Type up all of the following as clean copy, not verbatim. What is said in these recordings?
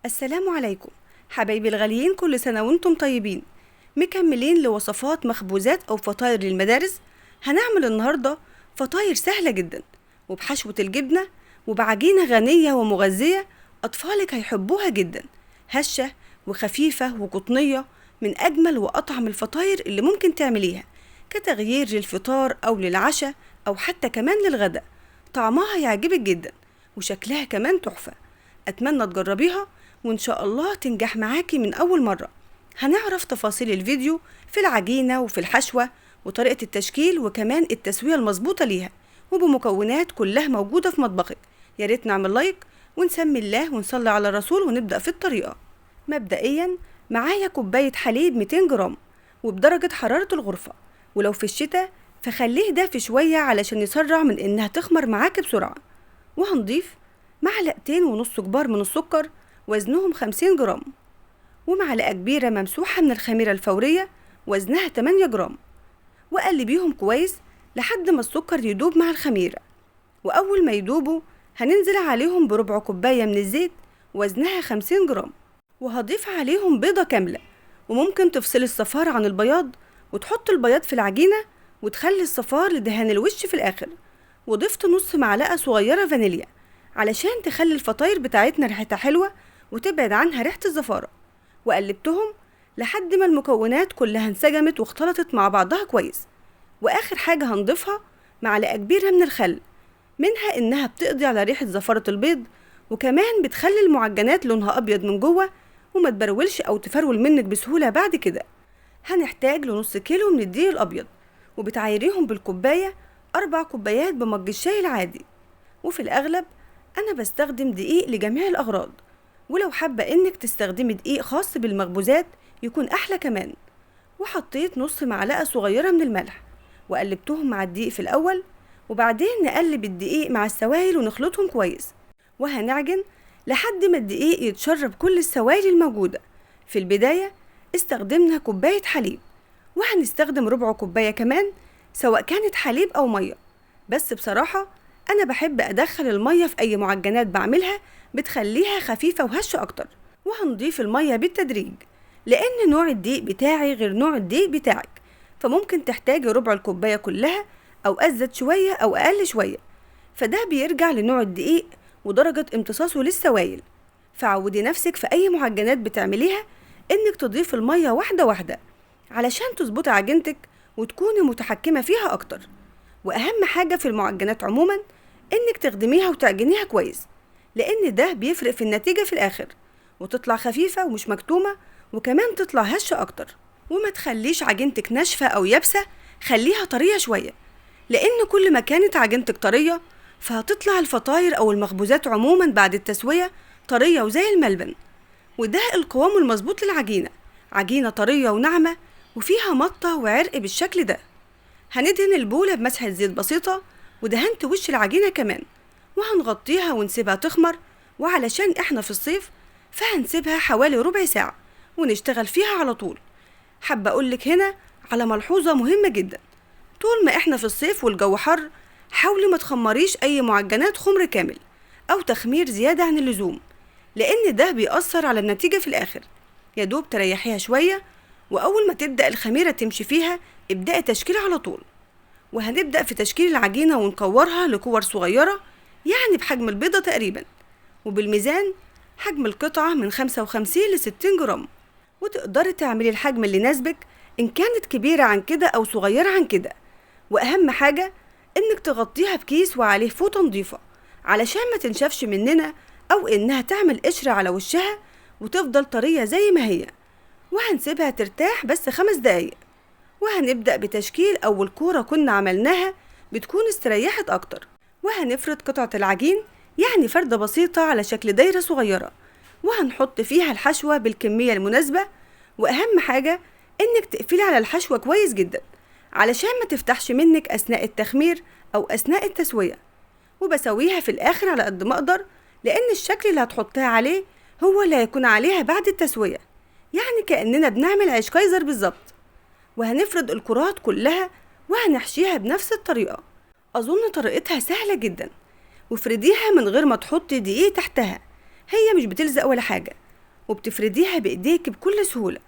السلام عليكم حبايبي الغاليين، كل سنة وانتم طيبين. مكملين لوصفات مخبوزات أو فطاير للمدارس. هنعمل النهاردة فطاير سهلة جدا وبحشوة الجبنة وبعجينة غنية ومغذية. أطفالك هيحبوها جدا، هشة وخفيفة وقطنية، من أجمل وأطعم الفطاير اللي ممكن تعمليها كتغيير للفطار أو للعشاء أو حتى كمان للغداء. طعمها يعجبك جدا وشكلها كمان تحفة. أتمنى تجربيها وإن شاء الله تنجح معاكي من أول مرة. هنعرف تفاصيل الفيديو في العجينة وفي الحشوة وطريقة التشكيل وكمان التسوية المظبوطة ليها، وبمكونات كلها موجودة في مطبخك. ياريت نعمل لايك ونسمي الله ونصلي على الرسول ونبدأ في الطريقة. مبدئيا معايا كوباية حليب 200 جرام وبدرجة حرارة الغرفة، ولو في الشتاء فخليه دافي شوية علشان يسرع من إنها تخمر معاك بسرعة. وهنضيف معلقتين ونص كبار من السكر وزنهم 50 جرام، ومعلقة كبيرة ممسوحة من الخميرة الفورية وزنها 8 جرام، وقلبيهم كويس لحد ما السكر يدوب مع الخميرة. وأول ما يدوبوا هننزل عليهم بربع كوباية من الزيت وزنها 50 جرام، وهضيف عليهم بيضة كاملة. وممكن تفصلي الصفار عن البياض وتحط البياض في العجينة وتخلي الصفار لدهان الوش في الآخر. وضفت نص معلقة صغيرة فانيليا علشان تخلي الفطاير بتاعتنا ريحتها حلوة وتبعد عنها ريحة الزفارة. وقلبتهم لحد ما المكونات كلها انسجمت واختلطت مع بعضها كويس. وآخر حاجة هنضيفها معلقة كبيرة من الخل، منها إنها بتقضي على ريحة زفارة البيض، وكمان بتخلي المعجنات لونها أبيض من جوه وما تبرولش أو تفرول منك بسهولة بعد كده. هنحتاج لنص كيلو من الدقيق الأبيض، وبتعايريهم بالكوباية 4 كوبايات بمج الشاي العادي. وفي الأغلب أنا بستخدم دقيق لجميع الأغراض، ولو حابة إنك تستخدمي دقيق خاص بالمخبوزات يكون أحلى كمان. وحطيت نص معلقة صغيرة من الملح وقلبتهم مع الدقيق في الأول، وبعدين نقلب الدقيق مع السوائل ونخلطهم كويس. وهنعجن لحد ما الدقيق يتشرب كل السوائل الموجودة. في البداية استخدمنا كوباية حليب، وهنستخدم ربع كوباية كمان سواء كانت حليب أو مية، بس بصراحة أنا بحب أدخل المية في أي معجنات بعملها، بتخليها خفيفة وهشة أكتر. وهنضيف المية بالتدريج لأن نوع الدقيق بتاعي غير نوع الدقيق بتاعك، فممكن تحتاجي ربع الكوباية كلها أو أزيد شوية أو أقل شوية، فده بيرجع لنوع الدقيق ودرجة امتصاصه للسوائل. فعودي نفسك في أي معجنات بتعمليها إنك تضيف المية واحدة واحدة علشان تظبطي عجينتك وتكوني متحكمة فيها أكتر. وأهم حاجة في المعجنات عموما إنك تخدميها وتعجنيها كويس، لأن ده بيفرق في النتيجة في الآخر، وتطلع خفيفة ومش مكتومة، وكمان تطلع هشة أكتر. وما تخليش عجينتك ناشفة أو يابسة، خليها طرية شوية، لأن كل ما كانت عجينتك طرية فهتطلع الفطاير أو المخبوزات عموما بعد التسوية طرية وزي الملبن. وده القوام المظبوط للعجينة، عجينة طرية وناعمة وفيها مطة وعرق بالشكل ده. هندهن البولة بمسحة زيت بسيطة، ودهنت وش العجينة كمان، وهنغطيها ونسيبها تخمر. وعلشان احنا في الصيف فهنسيبها حوالي ربع ساعة ونشتغل فيها على طول. حابة أقولك هنا على ملحوظة مهمة جدا: طول ما احنا في الصيف والجو حر حاولي ما تخمريش أي معجنات خمر كامل أو تخمير زيادة عن اللزوم، لأن ده بيأثر على النتيجة في الآخر. يدوب تريحيها شوية، وأول ما تبدأ الخميرة تمشي فيها ابدأي تشكيل على طول. وهنبدأ في تشكيل العجينة ونكورها لكور صغيرة، يعني بحجم البيضة تقريبا. وبالميزان حجم القطعة من 55 ل 60 جرام، وتقدري تعملي الحجم اللي يناسبك إن كانت كبيرة عن كده أو صغيرة عن كده. وأهم حاجة إنك تغطيها بكيس وعليه فوطة نضيفة علشان ما تنشفش مننا أو إنها تعمل قشرة على وشها وتفضل طرية زي ما هي. وهنسيبها ترتاح بس 5 دقايق، وهنبدأ بتشكيل أول كورة كنا عملناها بتكون استريحت أكتر. وهنفرد قطعة العجين، يعني فردة بسيطة على شكل دايرة صغيرة، وهنحط فيها الحشوة بالكمية المناسبة. وأهم حاجة إنك تقفلي على الحشوة كويس جدا علشان ما تفتحش منك أثناء التخمير أو أثناء التسوية. وبسويها في الآخر على قد ما أقدر، لأن الشكل اللي هتحطيها عليه هو اللي هيكون عليها بعد التسوية، يعني كأننا بنعمل عيش كايزر بالظبط. وهنفرد الكرات كلها وهنحشيها بنفس الطريقة. أظن طريقتها سهلة جدا، وافرديها من غير ما تحطي دقيق تحتها، هي مش بتلزق ولا حاجة، وبتفرديها بإيديك بكل سهولة.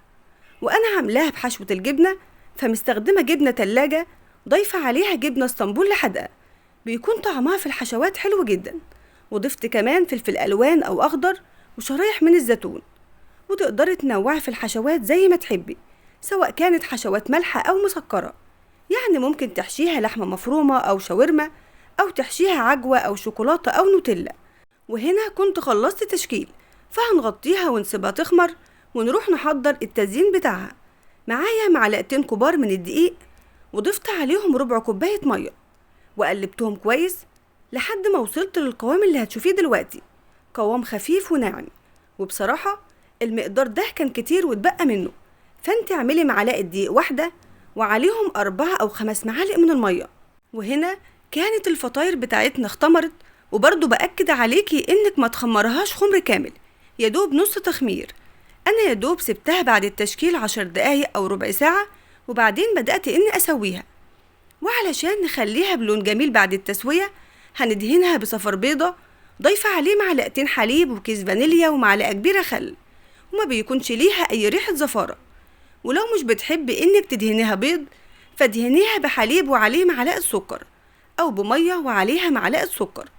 وأنا عاملاها بحشوة الجبنة، فمستخدمة جبنة تلاجة ضايفة عليها جبنة اسطنبول حادقة، بيكون طعمها في الحشوات حلو جدا. وضفت كمان فلفل ألوان أو أخضر وشرايح من الزيتون. وتقدري تنوعي في الحشوات زي ما تحبي، سواء كانت حشوات مالحة أو مسكرة. يعني ممكن تحشيها لحمة مفرومة أو شاورما، أو تحشيها عجوة أو شوكولاتة أو نوتيلا. وهنا كنت خلصت تشكيل، فهنغطيها ونسيبها تخمر ونروح نحضر التزيين بتاعها. معايا معلقتين كبار من الدقيق، وضفت عليهم ربع كوباية مية، وقلبتهم كويس لحد ما وصلت للقوام اللي هتشوفيه دلوقتي، قوام خفيف وناعم. وبصراحة المقدار ده كان كتير واتبقى منه، فانت اعملي معلقة دقيق واحدة وعليهم 4 أو 5 معالق من المية. وهنا كانت الفطاير بتاعتنا اختمرت، وبرضو بأكد عليكي انك ما تخمرهاش خمر كامل، يدوب نص تخمير. انا يدوب سبتها بعد التشكيل 10 دقايق او ربع ساعة، وبعدين بدأت اني اسويها. وعلشان نخليها بلون جميل بعد التسوية، هندهنها بصفر بيضة ضايفة عليه معلقتين حليب وكيس فانيليا ومعلقة كبيرة خل، وما بيكونش ليها اي ريحة زفارة. ولو مش بتحبي انك تدهنيها بيض، فدهنيها بحليب وعليه معلقة سكر، او بمية وعليها معلقة سكر،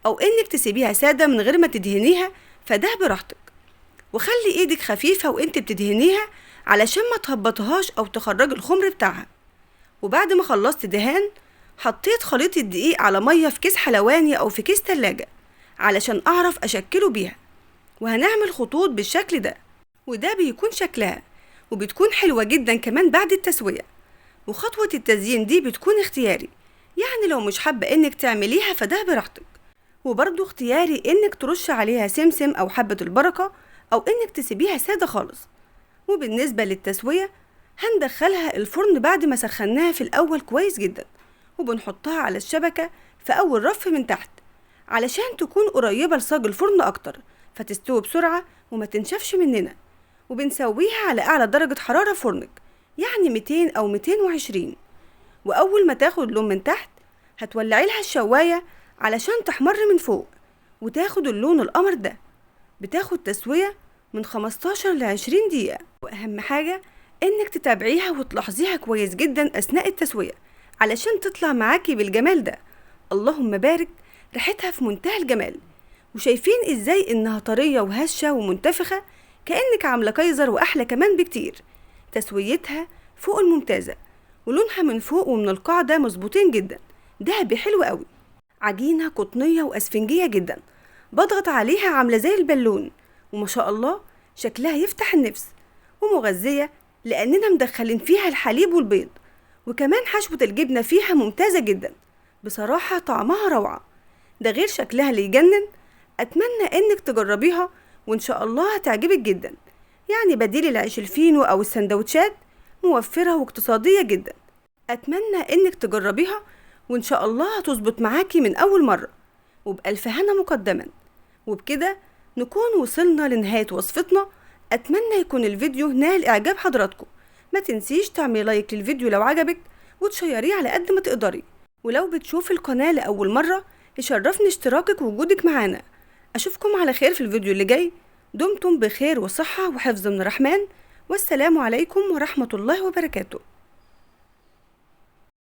او انك تسيبيها سادة من غير ما تدهنيها، فده براحتك. وخلي ايدك خفيفة وانت بتدهنيها علشان ما تهبطهاش او تخرجي الخمر بتاعها. وبعد ما خلصت دهان، حطيت خليط الدقيق على مية في كيس حلواني او في كيس تلاجة علشان اعرف اشكله بيها. وهنعمل خطوط بالشكل ده، وده بيكون شكلها، وبتكون حلوة جدا كمان بعد التسوية. وخطوة التزيين دي بتكون اختياري، يعني لو مش حابة انك تعمليها فده براحتك. وبرضو اختياري انك ترش عليها سمسم او حبة البركة، او انك تسيبيها سادة خالص. وبالنسبة للتسوية، هندخلها الفرن بعد ما سخناها في الاول كويس جدا، وبنحطها على الشبكة في اول رف من تحت علشان تكون قريبة لصاج الفرن اكتر، فتستوي بسرعة وما تنشفش مننا. وبنسويها على اعلى درجة حرارة فرنك، يعني 200 او 220. واول ما تاخد لون من تحت، هتولعي لها الشواية علشان تحمر من فوق وتاخد اللون القمر ده. بتاخد تسوية من 15 ل 20 دقيقة. واهم حاجة انك تتابعيها وتلاحظيها كويس جدا اثناء التسوية علشان تطلع معاكي بالجمال ده. اللهم بارك، ريحتها في منتهى الجمال. وشايفين ازاي انها طرية وهشة ومنتفخة، كأنك عاملة كايزر واحلى كمان بكتير. تسويتها فوق الممتازة، ولونها من فوق ومن القاعدة مظبوطين جدا، دهبي حلو قوي. عجينة قطنية واسفنجية جدا، بضغط عليها عاملة زي البالون، وما شاء الله شكلها يفتح النفس. ومغذية لأننا مدخلين فيها الحليب والبيض، وكمان حشوة الجبنة فيها ممتازة جدا. بصراحة طعمها روعة، ده غير شكلها اللي يجنن. أتمنى إنك تجربيها، وإن شاء الله هتعجبك جدا. يعني بديل العيش الفينو أو السندوتشات، موفرة واقتصادية جدا. أتمنى إنك تجربيها، وإن شاء الله هتظبط معاكي من أول مرة. وبألف هنا مقدما. وبكده نكون وصلنا لنهاية وصفتنا. أتمنى يكون الفيديو نال إعجاب حضراتكم. ما تنسيش تعملي لايك للفيديو لو عجبك، وتشيريه على قد ما تقدري. ولو بتشوفي القناة لأول مرة، يشرفني اشتراكك ووجودك معانا. أشوفكم على خير في الفيديو اللي جاي. دمتم بخير وصحة وحفظ من الرحمن، والسلام عليكم ورحمة الله وبركاته.